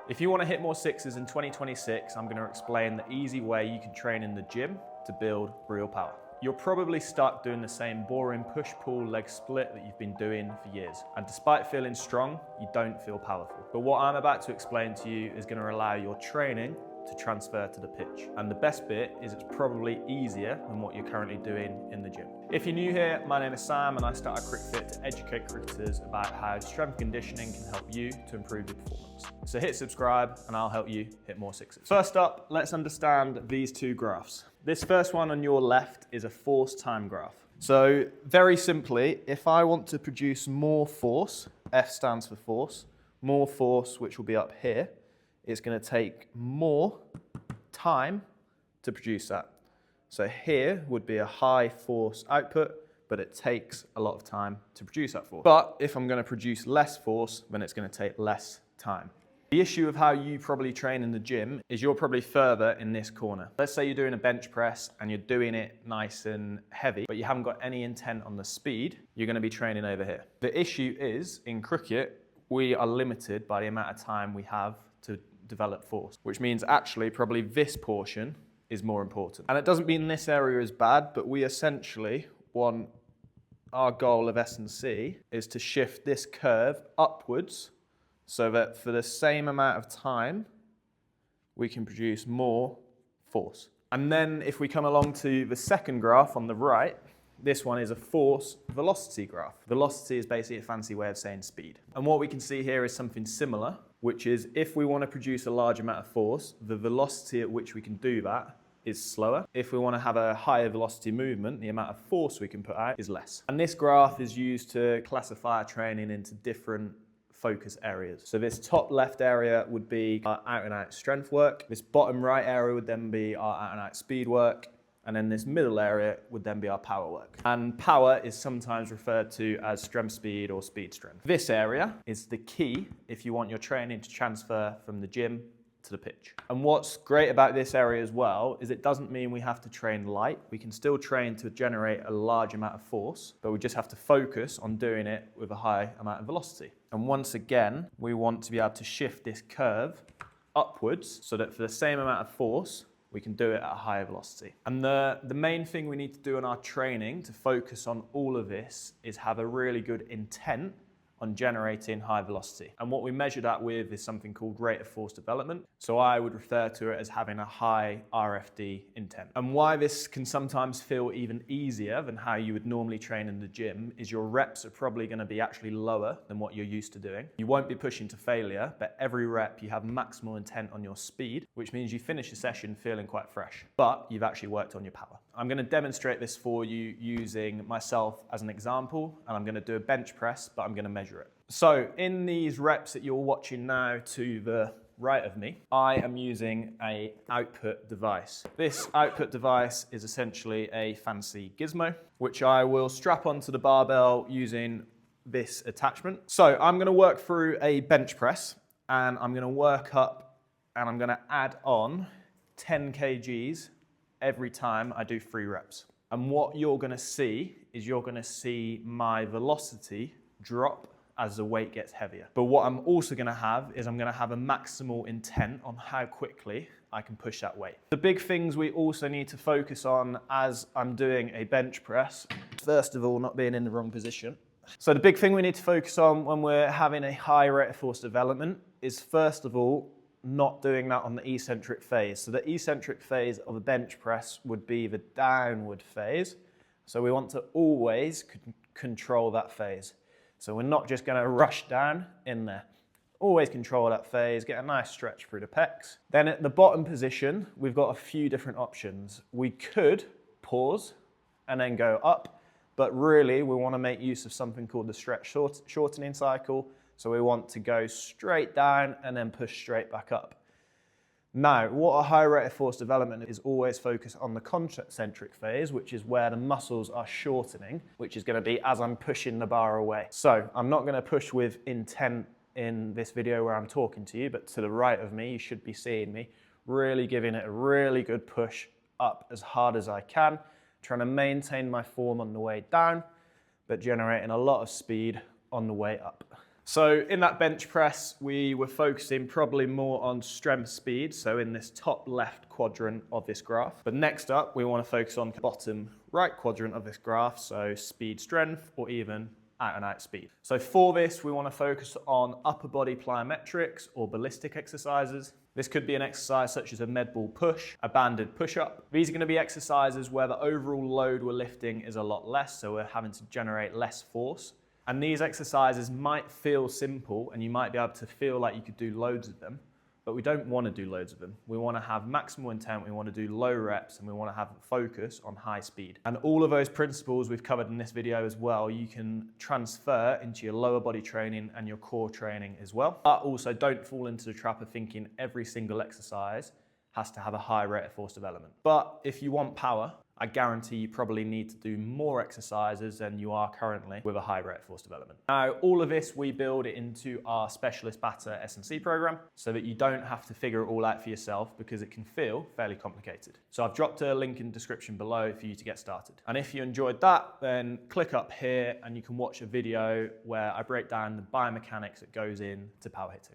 If you want to hit more sixes in 2026, I'm going to explain the easy way you can train in the gym to build real power. You're probably stuck doing the same boring push-pull leg split that you've been doing for years. And despite feeling strong, you don't feel powerful. But what I'm about to explain to you is going to allow your training to transfer to the pitch. And the best bit is it's probably easier than what you're currently doing in the gym. If you're new here, my name is Sam and I started CrickFit to educate cricketers about how strength conditioning can help you to improve your performance. So hit subscribe and I'll help you hit more sixes. First up, let's understand these two graphs. This first one on your left is a force time graph. So very simply, if I want to produce more force, F stands for force, more force, which will be up here, it's going to take more time to produce that. So here would be a high force output, but it takes a lot of time to produce that force. But if I'm going to produce less force, then it's going to take less time. The issue of how you probably train in the gym is you're probably further in this corner. Let's say you're doing a bench press and you're doing it nice and heavy, but you haven't got any intent on the speed, you're going to be training over here. The issue is, in cricket, we are limited by the amount of time we have to develop force, which means actually probably this portion is more important. And it doesn't mean this area is bad, but we essentially want, our goal of S&C is to shift this curve upwards so that for the same amount of time, we can produce more force. And then if we come along to the second graph on the right, this one is a force velocity graph. Velocity is basically a fancy way of saying speed. And what we can see here is something similar, which is if we want to produce a large amount of force, the velocity at which we can do that is slower. If we want to have a higher velocity movement, the amount of force we can put out is less. And this graph is used to classify our training into different focus areas. So this top left area would be our out and out strength work. This bottom right area would then be our out and out speed work. And then this middle area would then be our power work. And power is sometimes referred to as strength speed or speed strength. This area is the key if you want your training to transfer from the gym to the pitch. And what's great about this area as well is it doesn't mean we have to train light. We can still train to generate a large amount of force, but we just have to focus on doing it with a high amount of velocity. And once again, we want to be able to shift this curve upwards so that for the same amount of force, we can do it at a higher velocity. And the main thing we need to do in our training to focus on all of this is have a really good intent on generating high velocity. And what we measure that with is something called rate of force development. So I would refer to it as having a high RFD intent. And why this can sometimes feel even easier than how you would normally train in the gym is your reps are probably going to be actually lower than what you're used to doing. You won't be pushing to failure, but every rep you have maximal intent on your speed, which means you finish a session feeling quite fresh, but you've actually worked on your power. I'm going to demonstrate this for you using myself as an example, and I'm going to do a bench press, but I'm going to measure it. So in these reps that you're watching now to the right of me, I am using an output device. This output device is essentially a fancy gizmo, which I will strap onto the barbell using this attachment. So I'm going to work through a bench press, and I'm going to work up, and I'm going to add on 10 kgs every time I do 3 reps. And what you're going to see is you're going to see my velocity drop as the weight gets heavier. But what I'm also going to have is I'm going to have a maximal intent on how quickly I can push that weight. The big things we also need to focus on as I'm doing a bench press, first of all, not being in the wrong position. So the big thing we need to focus on when we're having a high rate of force development is, first of all, not doing that on the eccentric phase. So the eccentric phase of a bench press would be the downward phase. So we want to always control that phase. So we're not just going to rush down in there. Always control that phase, get a nice stretch through the pecs. Then at the bottom position, we've got a few different options. We could pause and then go up, but really we want to make use of something called the stretch shortening cycle. So we want to go straight down and then push straight back up. Now, what a high rate of force development is always focused on the concentric phase, which is where the muscles are shortening, which is going to be as I'm pushing the bar away. So I'm not going to push with intent in this video where I'm talking to you, but to the right of me, you should be seeing me really giving it a really good push up as hard as I can, trying to maintain my form on the way down, but generating a lot of speed on the way up. So in that bench press, we were focusing probably more on strength speed, so in this top left quadrant of this graph. But next up, we want to focus on the bottom right quadrant of this graph, so speed strength or even out and out speed. So for this, we want to focus on upper body plyometrics or ballistic exercises. This could be an exercise such as a med ball push, a banded push-up. These are going to be exercises where the overall load we're lifting is a lot less, so we're having to generate less force. And these exercises might feel simple and you might be able to feel like you could do loads of them, but we don't want to do loads of them. We want to have maximal intent, we want to do low reps, and we want to have focus on high speed. And all of those principles we've covered in this video as well, you can transfer into your lower body training and your core training as well. But also don't fall into the trap of thinking every single exercise has to have a high rate of force development. But if you want power, I guarantee you probably need to do more exercises than you are currently with a high rate of force development. Now, all of this, we build it into our specialist batter S&C program so that you don't have to figure it all out for yourself because it can feel fairly complicated. So I've dropped a link in the description below for you to get started. And if you enjoyed that, then click up here and you can watch a video where I break down the biomechanics that goes into power hitting.